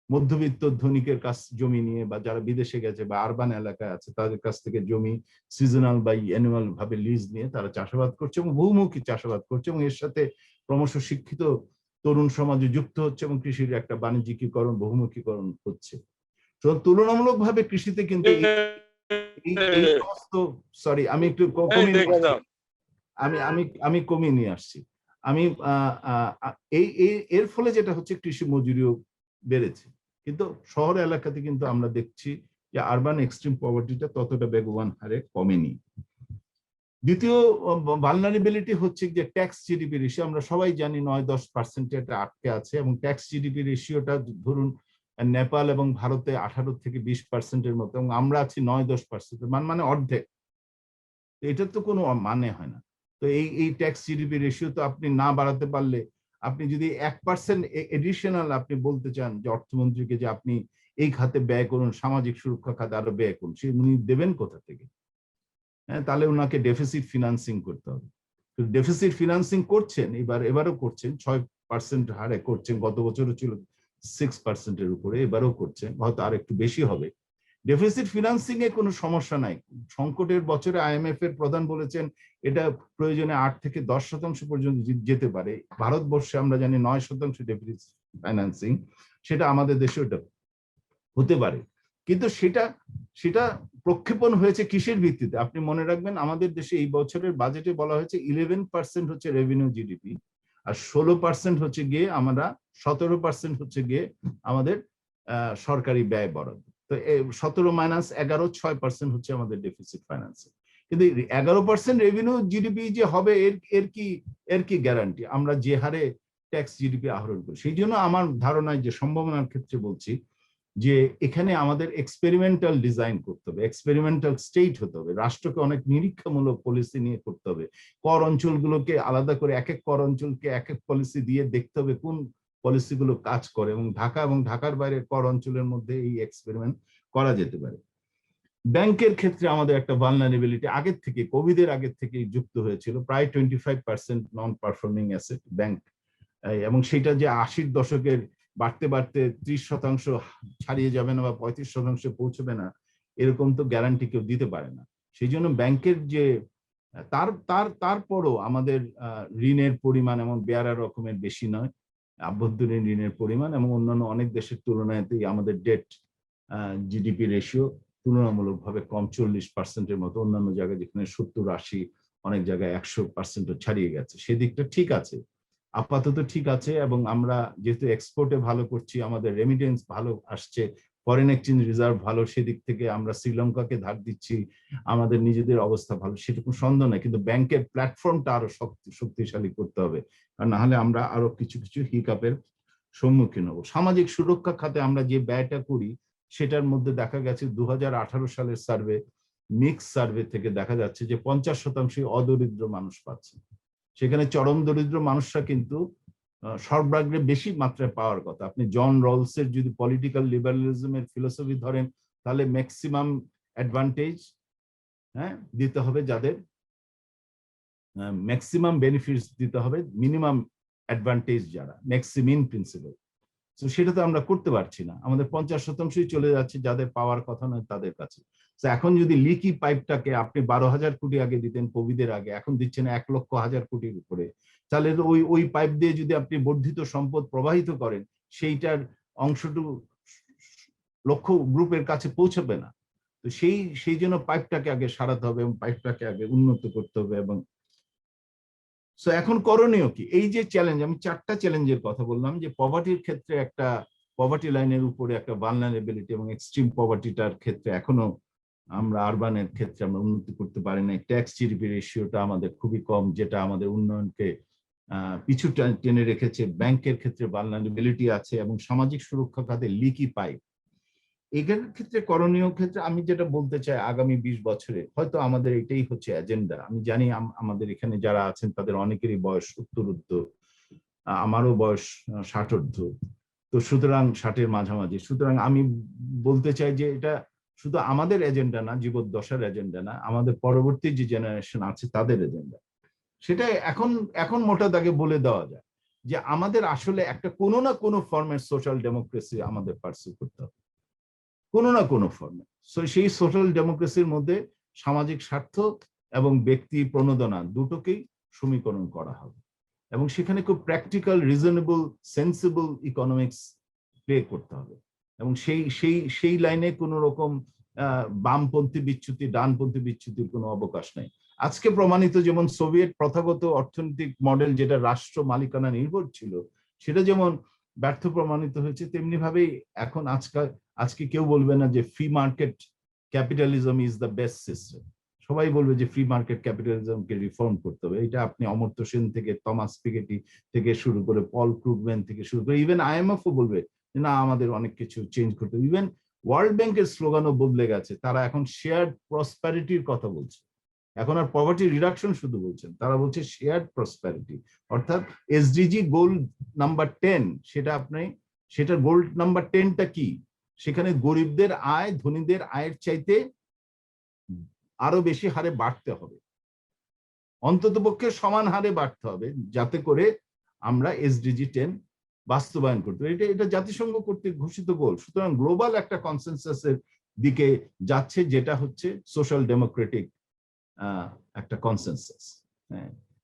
মধ্যবিত্ত ধনিকের কাছ জমি নিয়ে, বা যারা বিদেশে গেছে বা আরবান এলাকায় আছে তাদের কাছ থেকে জমি সিজনাল বা অ্যানুয়াল ভাবে লিজ নিয়ে তারা চাষাবাদ করছে এবং বহুমুখী চাষাবাদ করছে, এবং এর সাথে ক্রমশ শিক্ষিত তরুণ সমাজে যুক্ত হচ্ছে এবং কৃষির একটা বাণিজ্যিকীকরণ, বহুমুখীকরণ হচ্ছে। তো তুলনামূলকভাবে কৃষিতে কিন্তু এই সমস্ত, সরি আমি একটু কমিয়ে নিয়ে আসছি, আমি কমিয়ে নিয়ে আসছি। আমি এর ফলে যেটা হচ্ছে কৃষি মজুরিও বেড়েছে, কিন্তু শহর এলাকাতে কিন্তু আমরা দেখছি যে আরবান এক্সট্রিম পভার্টিটা ততটা বেগবান হারে কমেনি। দ্বিতীয় ভালনারেবিলিটি হচ্ছে যে ট্যাক্স জিডিপি রেশিও, আমরা সবাই জানি 9-10% এটা আটকে আছে, এবং ট্যাক্স জিডিপি রেশিওটা ধরুন নেপাল এবং ভারতে 18 থেকে 20% মতো, এবং আমরা আছি 9-10%, মানে অর্ধেক। এটার তো কোনো মানে হয় না। তো এই ট্যাক্স জিডিপি রেশিও তো আপনি না বাড়াতে পারলে, আপনি যদি 1% এডিশনাল আপনি বলতে চান যে অর্থমন্ত্রীকে যে আপনি এই খাতে ব্যয় করুন, সামাজিক সুরক্ষা খাতে আরো ব্যয় করুন, সে উনি দেবেন কোথা থেকে? হ্যাঁ, তাহলে ওনাকে ডেফিসিট ফিনান্সিং করতে হবে। ডেফিসিট ফিনান্সিং করছেন, এবারও করছেন 6% হারে করছেন, গত বছরও ছিল 6%-এর উপরে, এবারও করছেন, হয়তো আর একটু বেশি হবে। ডেফিসিট ফিনান্সিং এ কোনো সমস্যা নাই। সংকটের বছরে আইএমএফ এর প্রধান বলেছেন এটা প্রয়োজনে 8-10% পর্যন্ত যেতে পারে। ভারতবর্ষে আমরা জানি 9% ডেফিসিট ফাইন্যান্সিং, সেটা আমাদের দেশে ওটা হতে পারে, কিন্তু সেটা প্রক্ষেপণ হয়েছে কিসের ভিত্তিতে? আপনি মনে রাখবেন আমাদের দেশে এই বছরের বাজেটে বলা হয়েছে 11% হচ্ছে রেভিনিউ জিডিপি, আর 16% হচ্ছে গিয়ে আমরা 17% হচ্ছে গিয়ে আমাদের সরকারি ব্যয় বরাদ্দ। তো 17-11 6% হচ্ছে আমাদের ডেফিসিট ফাইন্যান্সিং। কিন্তু 11% রেভিনিউ জিডিপি যে হবে এর কি গ্যারান্টি? আমরা যে হারে ট্যাক্স জিডিপি আহরণ করি। সেই জন্য আমার ধারণায় যে সম্ভাবনার ক্ষেত্রে বলছি যে এখানে আমাদের এক্সপেরিমেন্টাল ডিজাইন করতে হবে, এক্সপেরিমেন্টাল স্টেট হতে হবে, রাষ্ট্রকে অনেক নিরীক্ষামূলক পলিসি নিয়ে করতে হবে, কর অঞ্চলগুলোকে আলাদা করে এক এক কর অঞ্চলকে এক এক পলিসি দিয়ে দেখতে হবে কোন পলিসিগুলো কাজ করে, এবং ঢাকা এবং ঢাকার বাইরের কর অঞ্চলের মধ্যে এই এক্সপেরিমেন্ট করা যেতে পারে। ব্যাংকের ক্ষেত্রে আমাদের একটা ভালনারেবিলিটি আগের থেকে, কোভিডের আগের থেকে যুক্ত হয়েছিল, প্রায় 25% নন পারফর্মিং অ্যাসেট ব্যাংক, এবং সেটা যে 80-র দশকের বাড়তে বাড়তে 30% ছাড়িয়ে যাবে না বা 35% পৌঁছবে না, এরকম তো গ্যারান্টি কেউ দিতে পারে না। সেই জন্য ব্যাংকের যে তারপরও আমাদের ঋণের পরিমাণ এমন বেয়ারা রকমের বেশি নয়, আভ্যন্তরীণ ঋণের পরিমাণ, এবং অন্যান্য অনেক দেশের তুলনায় আমাদের ডেট জিডিপি রেশিও তুলনামূলকভাবে কম, 40%-এর মতো, অন্যান্য জায়গায় যেখানে 70-80, অনেক জায়গায় 100%-ও ছাড়িয়ে গেছে। সেদিকটা ঠিক আছে, আপাতত ঠিক আছে, এবং আমরা যেহেতু এক্সপোর্টে ভালো করছি, আমাদের রেমিটেন্স ভালো আসছে, ফরেন এক্সচেঞ্জ রিজার্ভ ভালো, সেদিক থেকে আমরা শ্রীলঙ্কাকে ধার দিচ্ছি, আমাদের নিজেদের অবস্থা ভালো, সেটুকু সন্দেহ নেই। কিন্তু ব্যাংকের প্ল্যাটফর্মটা আরো শক্তিশালী করতে হবে, আর না হলে আমরা আরো কিছু হিকাপের সম্মুখীন হব। সামাজিক সুরক্ষা খাতে আমরা যে ব্যয়টা করি সেটার মধ্যে দেখা গেছে 2018 সালের সার্ভে, মিক্স সার্ভে থেকে দেখা যাচ্ছে যে 50% অদরিদ্র মানুষ পাচ্ছে। সেখানে চরম দরিদ্র মানুষরা কিন্তু সর্বাগ্রে বেশি মাত্রায় পাওয়ার কথা। আপনি জন রলসের যদি পলিটিক্যাল লিবারালিজমের ফিলোসফি ধরেন, তাহলে ম্যাক্সিমাম অ্যাডভান্টেজ দিতে হবে যাদের, ম্যাক্সিমাম বেনিফিটস দিতে হবে মিনিমাম অ্যাডভান্টেজ যারা, ম্যাক্সিমিন প্রিন্সিপাল। তো সেটা তো আমরা করতে পারছি না, আমাদের 50%ই চলে যাচ্ছে যাদের পাওয়ার কথা নয় তাদের কাছে। তো এখন যদি লিকি পাইপটাকে আপনি 12,000 কোটি আগে দিতেন কোভিডের আগে, এখন দিচ্ছেন 1,00,000 কোটির উপরে, তাহলে ওই পাইপ দিয়ে যদি আপনি বর্ধিত সম্পদ প্রবাহিত করেন, সেইটার অংশটুকু লক্ষ্য গ্রুপের কাছে পৌঁছবে না। তো সেই জন্য পাইপটাকে আগে সারাতে হবে, এবং পাইপটাকে আগে উন্নত করতে হবে। এবং সো এখন করণীয় কি? এই যে চ্যালেঞ্জ, আমি 4টা চ্যালেঞ্জের কথা বললাম, যে পভার্টির ক্ষেত্রে একটা, পভার্টি লাইনের উপরে একটা ভালনারেবিলিটি, এবং এক্সট্রিম পভার্টিটার ক্ষেত্রে এখনো আমরা আরবানের ক্ষেত্রে আমরা উন্নতি করতে পারি না। ট্যাক্স জিডিপি রেশিওটা আমাদের খুবই কম, যেটা আমাদের উন্নয়নকে পিছু টেনে রেখেছে। ব্যাংকের ক্ষেত্রে ভালনারেবিলিটি আছে, এবং সামাজিক সুরক্ষা খাতে লিকি পাইপ। এটার ক্ষেত্রে করণীয় ক্ষেত্রে আমি যেটা বলতে চাই, আগামী 20 বছরে হয়তো আমাদের এটাই হচ্ছে এজেন্ডা। আমি জানি আমাদের এখানে যারা আছেন তাদের অনেকেরই বয়স 70-ঊর্ধ্ব, আমারও বয়স 60-ঊর্ধ্ব, তো সুতরাং 60-এর মাঝামাঝি। সুতরাং আমি বলতে চাই যে এটা শুধু আমাদের এজেন্ডা না, জীবদ্দশার এজেন্ডা না, আমাদের পরবর্তী যে জেনারেশন আছে তাদের এজেন্ডা। সেটা এখন মোটা দাগে বলে দেওয়া যায় যে আমাদের আসলে একটা কোনো না কোনো ফর্মের সোশ্যাল ডেমোক্রেসি আমাদের পার্সিউ করতে হবে, কোনো না কোনো ফর্মে। সেই সোশ্যাল ডেমোক্রেসির মধ্যে সামাজিক স্বার্থ এবং ব্যক্তি প্রণোদনা দুটোকেই সমীকরণ করা হবে, এবং সেখানে খুব practical, reasonable, sensible economics play করতে হবে। এবং সেই লাইনে কোনো রকম বামপন্থী বিচ্যুতি ডানপন্থী বিচ্যুতির কোনো অবকাশ নেই। আজকে প্রমাণিত যেমন সোভিয়েত প্রথাগত অর্থনৈতিক মডেল যেটা রাষ্ট্র মালিকানা নির্ভর ছিল সেটা যেমন ব্যর্থ প্রমাণিত হয়েছে, তেমনি ভাবেই এখন আজকে কেউ বলবে না যে free market capitalism is the best system. সবাই বলবে যে ফ্রি মার্কেট ক্যাপিটালিজমকে রিফর্ম করতে হবে। এটা আপনি অমর্ত্য সেন থেকে টমাস পিকেটি থেকে শুরু করে পল ক্রুগম্যান থেকে শুরু করে ইভেন আইএমএফও বলবে না আমাদের অনেক কিছু চেঞ্জ করতে হবে। ইভেন ওয়ার্ল্ড ব্যাংকের স্লোগানও বদলে গেছে, তারা এখন শেয়ার্ড প্রসপ্যারিটির কথা বলছে। এখন আর পভার্টি রিডাকশন শুধু বলছেন, তারা বলছে শেয়ার্ড প্রসপ্যারিটি, অর্থাৎ এসডিজি গোল নাম্বার 10 সেটার গোল নাম্বার 10টা কি? সেখানে গরিবদের আয় ধনীদের আয়ের চাইতে আরো বেশি হারে বাড়তে হবে, অন্ততপক্ষে সমান হারে বাড়তে হবে, যাতে করে আমরা এসডিজি 10 বাস্তবায়ন করতে পারি। এটা জাতিসংঘ কর্তৃক ঘোষিত গোল। সুতরাং গ্লোবাল একটা কনসেনসাসের দিকে যাচ্ছে, যেটা হচ্ছে সোশ্যাল ডেমোক্রেটিক একটা কনসেনসাস।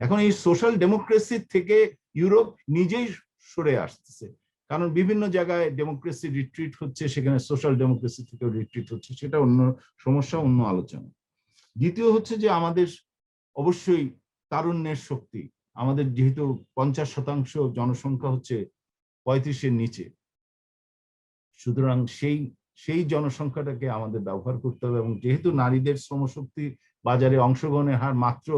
এখন এই সোশ্যাল ডেমোক্রেসি থেকে ইউরোপ নিজেই সরে আসতেছে, কারণ বিভিন্ন জায়গায় ডেমোক্রেসি রিট্রিট হচ্ছে, সেখানে সোশ্যাল ডেমোক্রেসি থেকে রিট্রিট হচ্ছে, সেটা অন্য সমস্যা, অন্য আলোচনা। দ্বিতীয় হচ্ছে যে আমাদের অবশ্যই তারুণ্যের শক্তি, আমাদের যেহেতু 50% জনসংখ্যা হচ্ছে 35-এর নিচে, সুতরাং সেই জনসংখ্যাটাকে আমাদের ব্যবহার করতে হবে। এবং যেহেতু নারীদের শ্রমশক্তি বাজারে অংশগ্রহণের হার মাত্র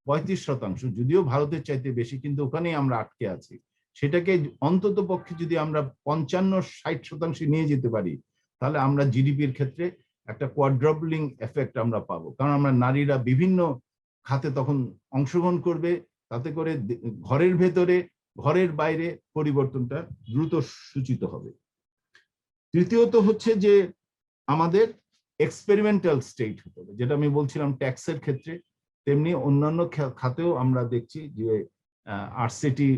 35%, যদিও ভারতের চাইতে বেশি, কিন্তু ওখানেই আমরা আটকে আছি। সেটাকে অন্তত পক্ষে যদি আমরা 55-60% নিয়ে যেতে পারি, তাহলে আমরা জিডিপির ক্ষেত্রে একটা কোয়াড্রাপলিং এফেক্ট আমরা পাবো, কারণ আমরা নারীরা বিভিন্ন খাতে তখন অংশগ্রহণ করবে, তাতে করে ঘরের ভেতরে ঘরের বাইরে পরিবর্তনটা দ্রুত সূচিত হবে। তৃতীয়ত হচ্ছে যে আমাদের এক্সপেরিমেন্টাল স্টেট হতে হবে, যেটা আমি বলছিলাম ট্যাক্সের ক্ষেত্রে, তেমনি অন্যান্য খাতেও আমরা দেখছি যে আরসিটি,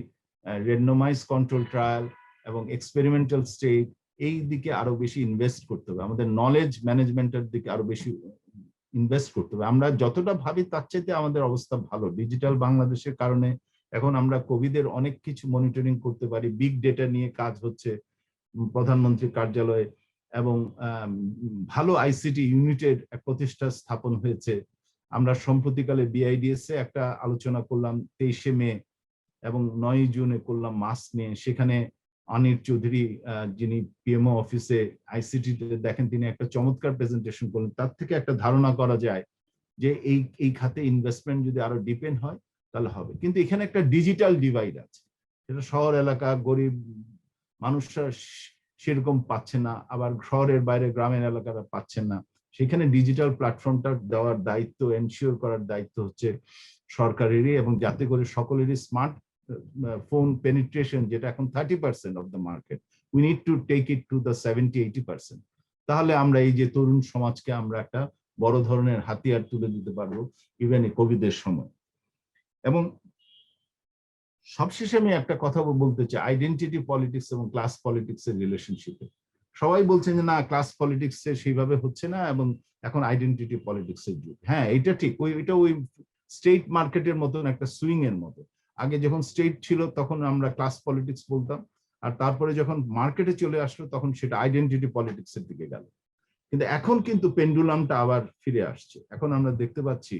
র্যান্ডমাইজ কন্ট্রোল ট্রায়াল এবং এক্সপেরিমেন্টাল স্টেট, এই দিকে আরো বেশি ইনভেস্ট করতে হবে, আমাদের নলেজ ম্যানেজমেন্টের দিকে আরো বেশি ইনভেস্ট করতে হবে। আমরা যতটা ভাবি তার চাইতে আমাদের অবস্থা ভালো। ডিজিটাল বাংলাদেশের কারণে এখন আমরা কোভিডের অনেক কিছু মনিটরিং করতে পারি, বিগ ডেটা নিয়ে কাজ হচ্ছে প্রধানমন্ত্রীর কার্যালয়ে, এবং ভালো আইসিটি ইউনিটের প্রতিষ্ঠা স্থাপন হয়েছে। আমরা সম্প্রতিকালে বিআইডিএস এ একটা আলোচনা করলাম 23শে মে এবং 9ই জুনে করলাম মাস্ক নিয়ে। সেখানে অনির চৌধুরী, যিনি পিএমও অফিসে আইসিটি দেখেন, তিনি একটা চমৎকার প্রেজেন্টেশন করলেন। তার থেকে একটা ধারণা করা যায় যে এই খাতে ইনভেস্টমেন্ট যদি আরো ডিপেন্ড হয় তাহলে হবে। কিন্তু এখানে একটা ডিজিটাল ডিভাইড আছে, সেটা শহর এলাকা গরিব মানুষরা সেরকম পাচ্ছে না, আবার শহরের বাইরে গ্রামের এলাকারা পাচ্ছেন না। সেখানে ডিজিটাল প্ল্যাটফর্মটা দেওয়ার দায়িত্ব, এনশিওর করার দায়িত্ব হচ্ছে সরকারেরই, এবং যাতে করে সকলেরই স্মার্ট ফোন পেনিট্রেশন, যেটা এখন 30% of the market, we need to take it to the 70-80%। তাহলে আমরা এই যে তরুণ সমাজকে আমরা একটা বড় ধরনের হাতিয়ার তুলে দিতে পারবো ইভেন এই কোভিডের সময়। এবং সবশেষে আমি একটা কথা বলতে চাই, আইডেন্টিটি পলিটিক্স এবং ক্লাস পলিটিক্স এর রিলেশনশিপে। সবাই বলছেন যে না, ক্লাস পলিটিক্স এ সেইভাবে হচ্ছে না এবং এখন আইডেন্টিটি পলিটিক্স এর যুগ। হ্যাঁ, এটা ঠিক, ওই স্টেট মার্কেটের মতন একটা সুইং এর মতো। আগে যখন স্টেট ছিল তখন আমরা ক্লাস পলিটিক্স বলতাম, আর তারপরে যখন মার্কেটে চলে আসলো তখন সেটা আইডেন্টিটি পলিটিক্স এর দিকে গেল। কিন্তু এখন কিন্তু পেন্ডুলামটা আবার ফিরে আসছে। এখন আমরা দেখতে পাচ্ছি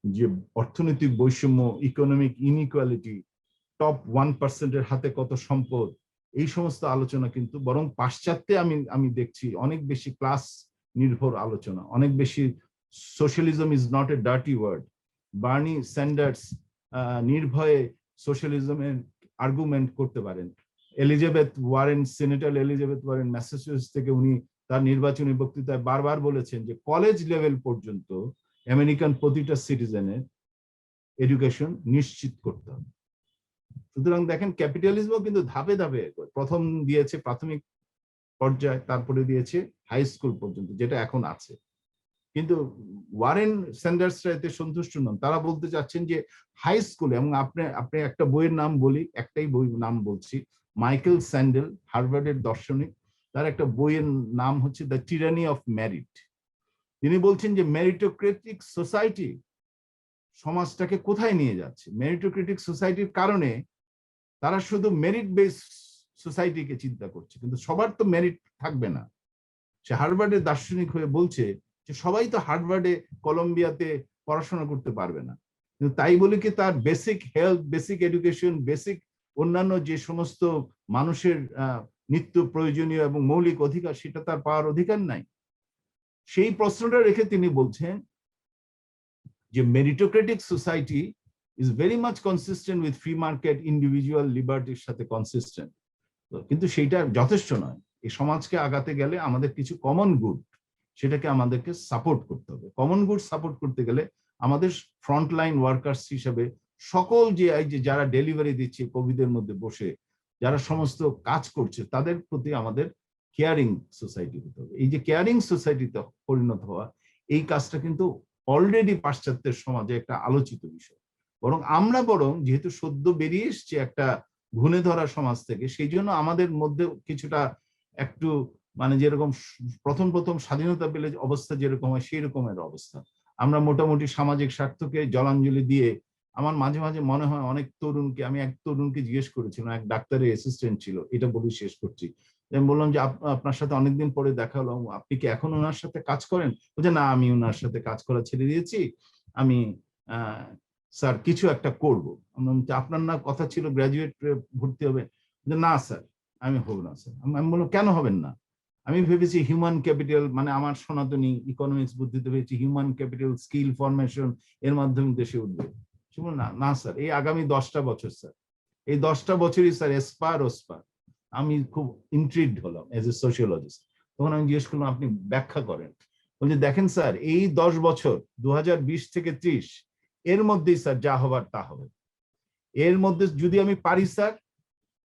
যে অর্থনৈতিক বৈষম্য, ইকোনমিক ইনইকুয়ালিটি, টপ 1% এর হাতে কত সম্পদ, এই সমস্ত আলোচনা কিন্তু বরং পাশ্চাত্যে আমি দেখছি অনেক বেশি ক্লাস নির্ভর আলোচনা, অনেক বেশি socialism is not a dirty word. Bernie Sanders নির্ভয়ে সোশ্যালিজমের আর্গুমেন্ট করতে পারেন। সেনেটর এলিজাবেথ ওয়ারেন ম্যাসাচুসেটস থেকে উনি তার নির্বাচনী বক্তৃতায় বারবার বলেছেন যে কলেজ লেভেল পর্যন্ত আমেরিকান প্রতিটা সিটিজেনের এডুকেশন নিশ্চিত করতে হবে। সুতরাং দেখেন, ক্যাপিটালিজমও কিন্তু ধাপে ধাপে, প্রথম দিয়েছে প্রাথমিক পর্যায়ে, তারপরে দিয়েছে হাই স্কুল পর্যন্ত, যেটা এখন আছে। কিন্তু ওয়ারেন স্যান্ডার্সরা এতে সন্তুষ্ট নন। তারা বলতে চাচ্ছেন যে হাই স্কুলে, এবং আপনি একটা বইয়ের নাম বলি, একটাই বই নাম বলছি, মাইকেল স্যান্ডেল, হার্ভার্ডের দার্শনিক, তার একটা বইয়ের নাম হচ্ছে দ্য টিরানি অফ মেরিট। তিনি বলছেন যে মেরিটোক্রেটিক সোসাইটি সমাজটাকে কোথায় নিয়ে যাচ্ছে। মেরিটোক্রেটিক সোসাইটির কারণে তারা শুধু মেরিট বেস সোসাইটিকে চিন্তা করছে, কিন্তু সবার তো মেরিট থাকবে না। সে হার্ভার্ডের দার্শনিক হয়ে বলছে যে সবাই তো হার্ভার্ডে কলম্বিয়াতে পড়াশোনা করতে পারবে না, কিন্তু তাই বলে কি তার basic health, basic education, basic অন্যান্য যে সমস্ত মানুষের নিত্য প্রয়োজনীয় এবং মৌলিক অধিকার সেটা তার পাওয়ার অধিকার নাই? সেই প্রশ্নটা রেখে তিনি বলছেন যে meritocratic society is very much consistent with free market individual লিবার্টির সাথে কনসিস্টেন্ট, কিন্তু সেইটা যথেষ্ট নয়। এই সমাজকে আগাতে গেলে আমাদের কিছু কমন গুড, সেটাকে আমাদেরকে সাপোর্ট করতে হবে। কমন গুড সাপোর্ট করতে গেলে আমাদের ফ্রন্টলাইন ওয়ার্কার্স হিসেবে সকল যে যারা ডেলিভারি দিচ্ছে কোভিডের মধ্যে বসে, যারা সমস্ত কাজ করছে, তাদের প্রতি আমাদের কেয়ারিং সোসাইটি হতে হবে। এই যে কেয়ারিং সোসাইটিতে পরিণত হওয়া, এই কাজটা কিন্তু অলরেডি পাশ্চাত্যের সমাজে একটা আলোচিত বিষয়। বরং যেহেতু সদ্য বেরিয়ে এসছে একটা ঘুণে ধরা সমাজ থেকে, সেই জন্য আমাদের মধ্যে কিছুটা একটু মানে যেরকম প্রথম স্বাধীনতা পেলে অবস্থা যেরকম হয় সেই রকমের অবস্থা। আমরা মোটামুটি সামাজিক স্বার্থকে জলাঞ্জলি দিয়ে, আমার মাঝে মাঝে মনে হয় অনেক তরুণকে, আমি এক তরুণকে জিজ্ঞেস করেছিলাম, এক ডাক্তারের অ্যাসিস্ট্যান্ট ছিল, এটা বলে শেষ করছি, আমি বললাম যে আপনার সাথে অনেকদিন পরে দেখা হলো, আপনি কি এখন ওনার সাথে কাজ করেন? বলছে না, আমি ওনার সাথে কাজ করা ছেড়ে দিয়েছি, আমি স্যার কিছু একটা করবো। আপনার না কথা ছিল গ্রাজুয়েট ভর্তি হবে? না স্যার, আমি হব না স্যার। আমি বললাম কেন হবেন না? আমি ভেবেছি হিউম্যান ক্যাপিটাল, মানে আমার সনাতনী ইকোনমিক্স বুদ্ধিতে ভেবেছি হিউম্যান ক্যাপিটাল, স্কিল ফরমেশন, এর মাধ্যমে দেশে উঠবে। সে বলল না না স্যার, এই আগামী 10টা বছর স্যার, এই 10টা বছরই স্যার এসপার ওসপার। আমি খুব ইন্ট্রিগড হলাম এজ এ সোশিওলজিস্ট। তখন আমি জিজ্ঞেস করলাম আপনি ব্যাখ্যা করেন। বলছে দেখেন স্যার, এই 10 বছর 2020 থেকে 30 এর মধ্যেই স্যার যা হবার তা হবে। এর মধ্যে যদি আমি পারি স্যার,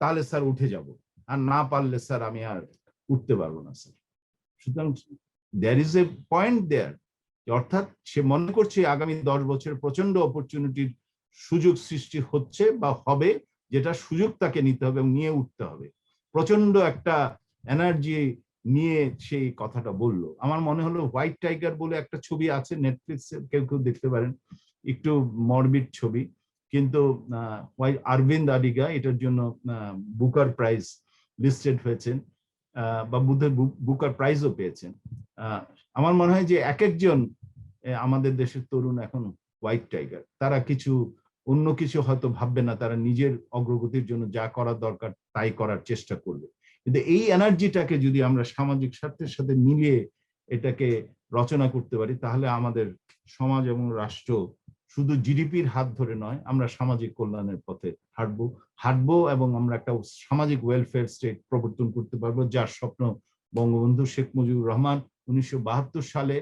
তাহলে স্যার উঠে যাব, আর না পারলে স্যার আমি আর উঠতে পারবো না স্যার। সুতরাং দেয়ার ইজ এ পয়েন্ট দেয়ার, অর্থাৎ সে মনে করছে আগামী 10 বছর প্রচন্ড অপরচুনিটির সুযোগ সৃষ্টি হচ্ছে বা হবে, যেটা সুযোগ তাকে নিতে হবে এবং নিয়ে উঠতে হবে। প্রচন্ড একটা এনার্জি নিয়ে সেই কথাটা বললো। আমার মনে হলো হোয়াইট টাইগার বলে একটা ছবি আছে নেটফ্লিক্সে, কেউ কেউ দেখতে পারেন, একটু মরবিড ছবি, কিন্তু অরবিন্দ আডিগা এটার জন্য বুকার প্রাইজ লিস্টেড হয়েছেন, বা বুকার প্রাইজও পেয়েছেন। আমার মনে হয় যে এক একজন আমাদের দেশের তরুণ এখন হোয়াইট টাইগার, তারা অন্য কিছু হয়তো ভাববে না, তারা নিজের অগ্রগতির জন্য যা করার দরকার তাই করার চেষ্টা করবে। কিন্তু এই এনার্জিটাকে যদি আমরা সামাজিক স্বার্থের সাথে মিলিয়ে এটাকে রচনা করতে পারি, তাহলে আমাদের সমাজ এবং রাষ্ট্র শুধু জিডিপির হাত ধরে নয়, আমরা সামাজিক কল্যাণের পথে হাঁটবো এবং আমরা একটা সামাজিক ওয়েলফেয়ার স্টেট প্রবর্তন করতে পারবো, যার স্বপ্ন বঙ্গবন্ধু শেখ মুজিবুর রহমান 1972 সালে,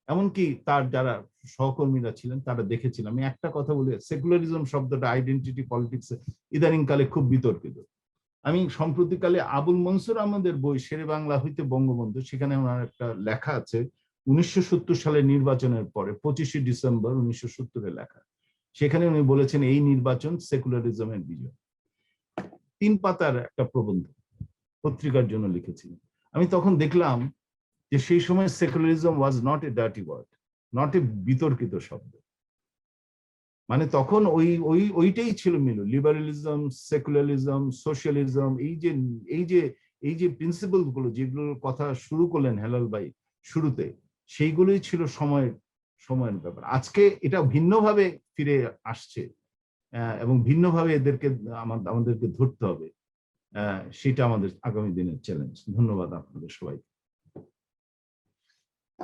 এমনকি তার যারা সহকর্মীরা ছিলেন তারা দেখেছিলেন। আমি একটা কথা বলি, সেকুলারিজম শব্দটা আইডেন্টিটি পলিটিক্সে ইদানিং কালে খুব বিতর্কিত। আমি সম্প্রতিকালে আবুল মনসুর আহমদের বই শেরে বাংলা হইতে বঙ্গবন্ধু, সেখানে ওনার একটা লেখা আছে 1970 সালের নির্বাচনের পরে, 25শে ডিসেম্বর 1970-এ লেখা। সেখানে উনি বলেছেন এই নির্বাচন সেকুলারিজমের বিজয়। 3 পাতার একটা প্রবন্ধ পত্রিকার জন্য লিখেছিলেন। আমি তখন দেখলাম যে সেই সময় secularism was not a dirty word, not a বিতর্কিত শব্দ। মানে তখন ওইটাই ছিল মিল, লিবারালিজম, সেকুলারিজম, সোশ্যালিজম, এই যে প্রিন্সিপাল গুলো যেগুলোর কথা শুরু করলেন হেলাল ভাই শুরুতে, সেইগুলোই ছিল সময়ের ব্যাপার। আজকে এটা ভিন্নভাবে ফিরে আসছে এবং ভিন্নভাবে এদেরকে আমাদেরকে ধরতে হবে। সেটা আমাদের আগামী দিনের চ্যালেঞ্জ। ধন্যবাদ আপনাদের সবাই।